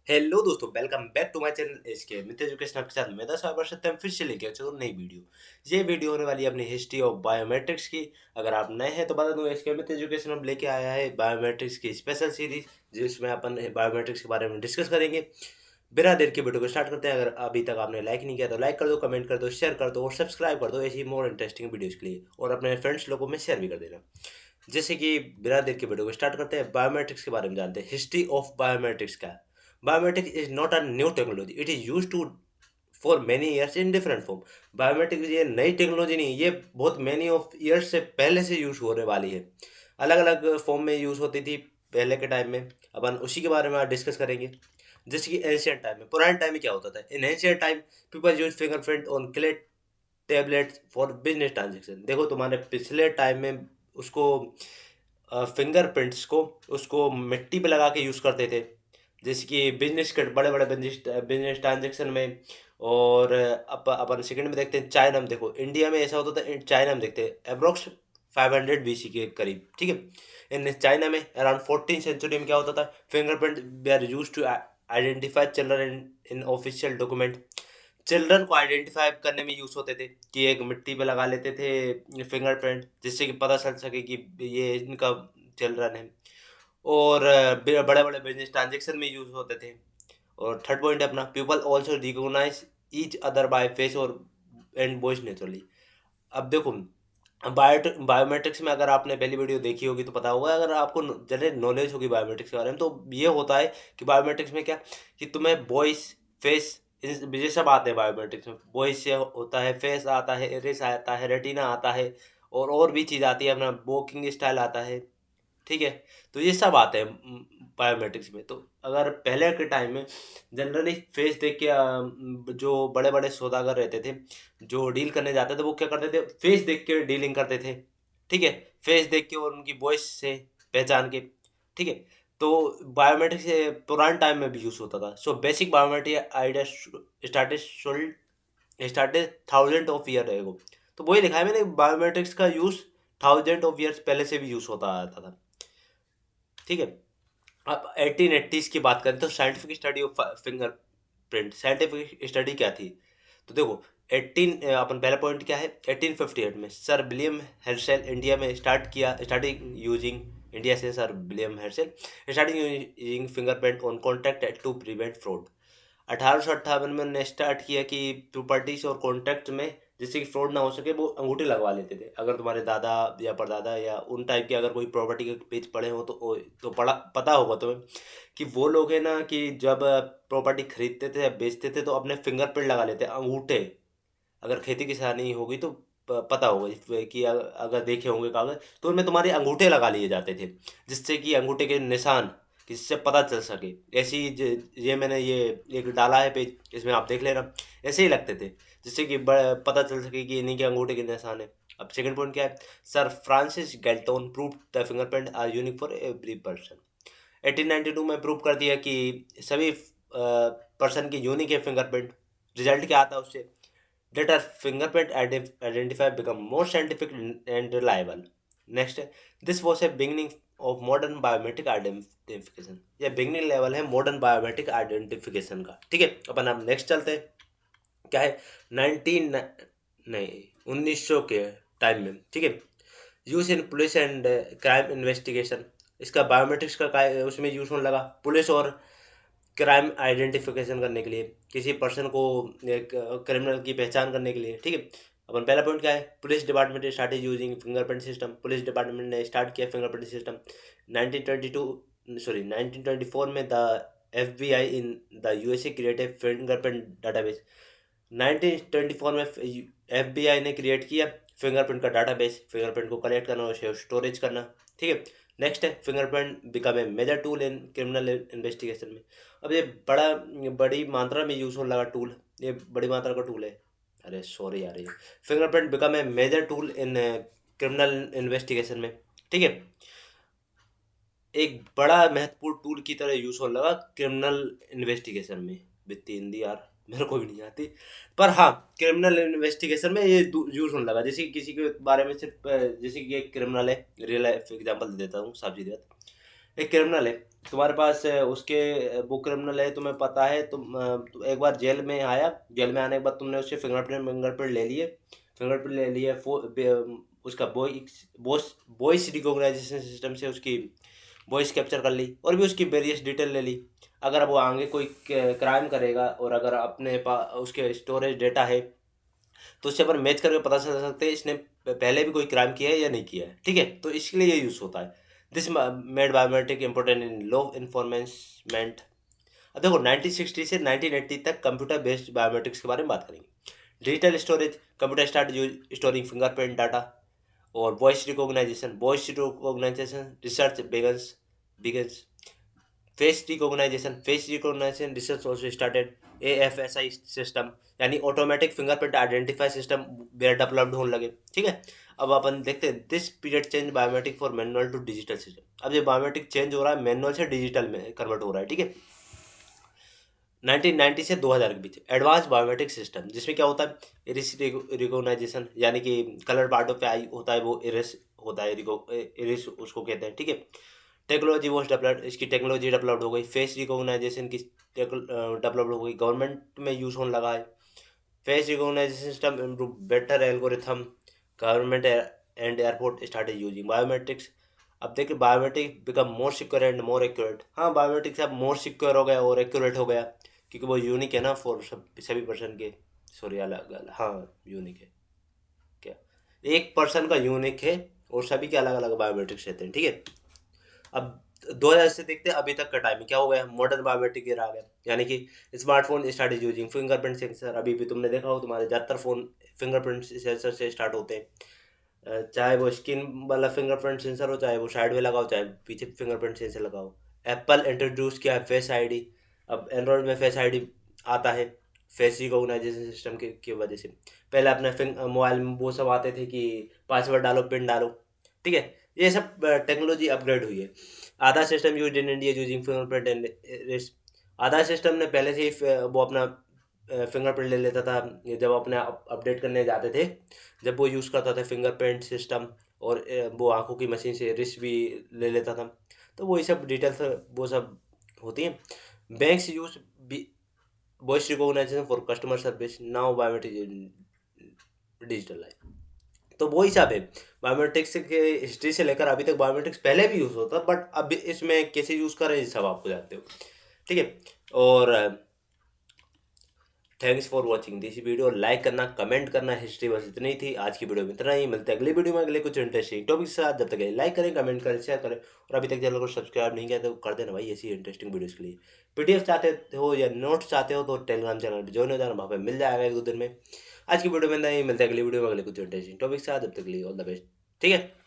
Hello दोस्तों, welcome back to my channel SK Mitra education. आपके साथ मैं साबर सत्यम फिर से लेके आ चुका हूं नई वीडियो। ये वीडियो होने वाली है अपनी हिस्ट्री ऑफ बायोमेट्रिक्स की। अगर आप नए हैं तो बता दूं, एसके मित्र एजुकेशन अब लेके आया है बायोमेट्रिक्स की स्पेशल सीरीज, जिसमें अपन बायोमेट्रिक्स के बारे में डिस्कस करेंगे। बिना देर के वीडियो को स्टार्ट करते हैं। अगर अभी तक आपने लाइक नहीं किया तो लाइक कर दो, कमेंट कर दो, शेयर कर दो और सब्सक्राइब कर दो ऐसी मोर इंटरेस्टिंग वीडियोज़ के लिए, और अपने फ्रेंड्स लोगों में शेयर भी कर देना। जैसे कि बिना देर के वीडियो को स्टार्ट करते हैं, बायोमेट्रिक्स के बारे में जानते हैं। हिस्ट्री ऑफ बायोमेट्रिक्स का। Biometrics is not a new technology, it is use to for many years in different form. Biometrics ये नई टेक्नोलॉजी नहीं, ये बहुत मेनी ऑफ ईयर्स से पहले से यूज होने वाली है। अलग अलग फॉर्म में यूज होती थी पहले के टाइम में। अपन उसी के बारे में आज डिस्कस करेंगे। जैसे कि एंशियंट टाइम में, पुराने टाइम में क्या होता था। In ancient time people use fingerprint on clay tablets for business transaction. देखो, तुम्हारे पिछले टाइम में उसको फिंगरप्रिंट्स को उसको मिट्टी पे लगा के यूज़ करते थे। जैसे कि बिजनेस के बड़े बड़े बिजनेस बिजनेस ट्रांजेक्शन में। और अपन सेकंड में देखते हैं चाइना में। देखो, इंडिया में ऐसा होता था, चाइना में देखते हैं अप्रोक्स 500 बीसी के करीब, ठीक है। इन चाइना में अराउंड 14 सेंचुरी में क्या होता था, फिंगरप्रिंट वे are use to identify children in official document. चिल्ड्रन को आइडेंटिफाई करने में यूज होते थे कि एक मिट्टी पे लगा लेते थे फिंगरप्रिंट, जिससे कि पता चल सके कि ये इनका चिल्ड्रन है। और बड़े बड़े बिजनेस ट्रांजेक्शन में यूज होते थे। और थर्ड पॉइंट है अपना, people also recognise each other by face और एंड वॉइस नेचुरली। अब देखो, बायोमेट्रिक्स में अगर आपने पहली वीडियो देखी होगी तो पता होगा, अगर आपको जनरल नॉलेज होगी बायोमेट्रिक्स के बारे में, तो ये होता है कि बायोमेट्रिक्स में क्या, कि तुम्हें वॉइस, फेस, ये सब आते हैं बायोमेट्रिक्स में। वॉइस से होता है, फेस आता है, इरिस आता है, रेटिना आता है, और भी चीज़ आती है, अपना वॉकिंग स्टाइल आता है, ठीक है। तो ये सब आते हैं बायोमेट्रिक्स में। तो अगर पहले के टाइम में जनरली फेस देख के जो बड़े बड़े सौदागर रहते थे, जो डील करने जाते थे, वो क्या करते थे, फेस देख के डीलिंग करते थे, ठीक है। फेस देख के और उनकी वॉइस से पहचान के, ठीक है। तो बायोमेट्रिक से पुराने टाइम में भी यूज़ होता था। So basic biometric idea started thousand of year ago. तो वही लिखा है मैंने, बायोमेट्रिक्स का यूज़ थाउजेंड ऑफ ईयर्स पहले से भी यूज़ होता आता था, ठीक है। अब 1880s की बात करें तो scientific study of fingerprint, scientific study क्या थी। तो देखो, 18 अपन पहला पॉइंट क्या है, 1858 में सर विलियम हेर्शेल इंडिया में स्टार्टिंग यूजिंग, इंडिया से sir William Herschel starting using fingerprint on contact to prevent fraud. 1858 में उन्होंने स्टार्ट किया कि प्रॉपर्टीज और कॉन्ट्रैक्ट में, जिससे कि फ्रॉड ना हो सके, वो अंगूठे लगवा लेते थे। अगर तुम्हारे दादा या परदादा या उन टाइप के अगर कोई प्रॉपर्टी के पेज पड़े हो तो पढ़ा पता होगा तुम्हें कि वो लोग है ना, कि जब प्रॉपर्टी खरीदते थे या बेचते थे तो अपने फिंगरप्रिंट लगा लेते अंगूठे। अगर खेती किसानी होगी तो पता होगा कि अगर देखे होंगे कागज, तो उनमें तुम्हारे अंगूठे लगा लिए जाते थे, जिससे कि अंगूठे के निशान, जिससे पता चल सके। ऐसे ही ये मैंने ये एक डाला है पेज, इसमें आप देख लेना। ऐसे ही लगते थे, जिससे कि पता चल सके कि इन्हीं के अंगूठे के निशान है। अब सेकंड पॉइंट क्या है, sir Francis Galton prove the fingerprint are unique for every person. 1892 में प्रूव कर दिया कि सभी पर्सन की यूनिक है फिंगरप्रिंट। रिजल्ट क्या आता है उससे, that our fingerprint identify become more scientific and reliable. Next, this was a beginning of modern biometric identification. यह beginning level है modern biometric identification का, ठीक है। अपन अब नेक्स्ट चलते हैं। क्या है, 19 नहीं 1900 के टाइम में, ठीक है, use in police and crime investigation. इसका बायोमेट्रिक्स का उसमें यूज होने लगा, पुलिस और क्राइम आइडेंटिफिकेशन करने के लिए, किसी पर्सन को, एक क्रिमिनल की पहचान करने के लिए, ठीक है। अपन पहला पॉइंट क्या है, police department started using fingerprint system. Police department ने स्टार्ट किया फिंगरप्रिंट सिस्टम 1924 में। The FBI in the USA created fingerprint database. 1924 में FBI ने क्रिएट किया फिंगरप्रिंट का डाटाबेस, फिंगरप्रिंट को कलेक्ट करना और स्टोरेज करना, ठीक है। नेक्स्ट है, fingerprint become a major tool in criminal investigation में। अब ये बड़ी मात्रा में यूज होने लगा टूल, ये बड़ी मात्रा का टूल है। अरे सॉरी यार, ये fingerprint become a major tool in criminal investigation में, ठीक है। एक बड़ा महत्वपूर्ण टूल की तरह यूज होने लगा क्रिमिनल इन्वेस्टिगेशन में। वित्तीय हिंदी यार मेरे को भी नहीं आती, पर हाँ, क्रिमिनल इन्वेस्टिगेशन में ये यूज होने लगा। जैसे कि किसी के बारे में सिर्फ जैसे कि एक क्रिमिनल है, रियल लाइफ एग्जांपल दे देता हूँ, साफ सीधी बात। एक क्रिमिनल है, तुम्हारे पास उसके वो क्रिमिनल है, तुम्हें पता है, तुम एक बार जेल में आया, जेल में आने के बाद तुमने उससे फिंगरप्रिंट ले लिए, उसका वॉइस रिकॉग्नाइजेशन सिस्टम से उसकी वॉइस कैप्चर कर ली और भी उसकी वेरियस डिटेल ले ली। अगर वो आगे कोई क्राइम करेगा और अगर अपने पास उसके स्टोरेज डेटा है तो उससे अपन मैच करके पता चल सकते हैं इसने पहले भी कोई क्राइम किया है या नहीं किया है। ठीक है, तो इसके लिए ये यूज़ होता है। This made biometric important in law enforcement. अब देखो 1960 से 1980 तक कंप्यूटर बेस्ड बायोमेट्रिक्स के बारे में बात करेंगे। Digital storage, computer start storing fingerprint data. और voice recognition research begins. Face recognition research also started. AFSI system यानी automatic fingerprint identify system were developed होने लगे। ठीक है, अब अपन देखते हैं this period change biometric for manual to digital system. अब ये बायोमेट्रिक चेंज हो रहा है, मैनुअल से डिजिटल में कन्वर्ट हो रहा है। ठीक है, 1990 से 2000 के बीच एडवांस बायोमेट्रिक सिस्टम, जिसमें क्या होता है, इरिस रिकॉग्नाइजेशन यानी कि कलर पार्टों पे आई होता है वो इरिस होता है, इरिस उसको कहते हैं। ठीक है, टेक्नोलॉजी वॉज डेवलप्ड, इसकी टेक्नोलॉजी डेवलप्ड हो गई। फेस रिकॉग्नाइजेशन की डेवलप्ड हो गई, गवर्नमेंट में यूज़ होने लगा है। Face recognition system improve better algorithm, government and airport started using biometrics. अब देखिए biometric become more secure and more accurate. हाँ, बायोमेट्रिक्स अब मोर सिक्योर हो गया और एक्यूरेट हो गया, क्योंकि वो यूनिक है ना फॉर सभी पर्सन के। सॉरी, अलग अलग, हाँ यूनिक है क्या, एक पर्सन का यूनिक है और सभी के अलग अलग बायोमेट्रिक्स रहते हैं। ठीक है, अब 2000 से देखते हैं अभी तक का टाइम क्या हो गया, मॉडर्न बायोमेट्रिक एरा आ गया, यानी कि smartphone start using fingerprint sensor. अभी भी तुमने देखा हो तुम्हारे ज़्यादातर फ़ोन फिंगरप्रिंट सेंसर से स्टार्ट होते हैं। चाहे वो स्किन वाला फिंगरप्रिंट सेंसर हो, चाहे वो साइड में लगाओ, चाहे पीछे फिंगरप्रिंट सेंसर लगाओ। एप्पल इंट्रोड्यूस किया है फेस आईडी। अब एंड्रॉयड में फेस आईडी आता है फेस रिकॉग्नाइजेशन सिस्टम की वजह से। पहले अपने मोबाइल में वो सब आते थे कि पासवर्ड डालो, पिन डालो। ठीक है, ये सब टेक्नोलॉजी अपग्रेड हुई है। आधा system use in India using fingerprint and iris. आधा सिस्टम ने पहले से ही वो अपना फिंगरप्रिंट ले लेता था, ये जब अपने अपडेट करने जाते थे, जब वो यूज़ करता था फिंगरप्रिंट सिस्टम। और वो आंखों की मशीन से रिस्ट भी ले लेता था। तो वही सब डिटेल्स वो सब होती हैं। Banks use voice recognition for customer service, now biometric digital life. तो वो हिसाब है बायोमेट्रिक्स के हिस्ट्री से लेकर अभी तक। बायोमेट्रिक्स पहले भी यूज़ होता बट अब इसमें कैसे यूज़ करें ये सब आपको जानते हो। ठीक है, और thanks for watching this video. Like करना, कमेंट करना। हिस्ट्री बस इतनी ही थी आज की वीडियो में, इतना ही। मिलते हैं अगली वीडियो में अगले कुछ इंटरेस्टिंग टॉपिक के साथ। जब तक लाइक करें, कमेंट करें, शेयर करें, और अभी तक चैनल को सब्सक्राइब नहीं किया तो कर देना भाई, ऐसी इंटरेस्टिंग वीडियोस के लिए। PDF चाहते हो या नोट्स चाहते हो तो टेलीग्राम चैनल पर ज्वाइन हो जाना, वहाँ पे मिल जाएगा 1-2 दिन में। आज की वीडियो में नहीं, मिलते हैं अगली वीडियो में अगले कुछ इंटरेस्टिंग टॉपिक के साथ। जब तक के लिए ऑल द बेस्ट। ठीक है।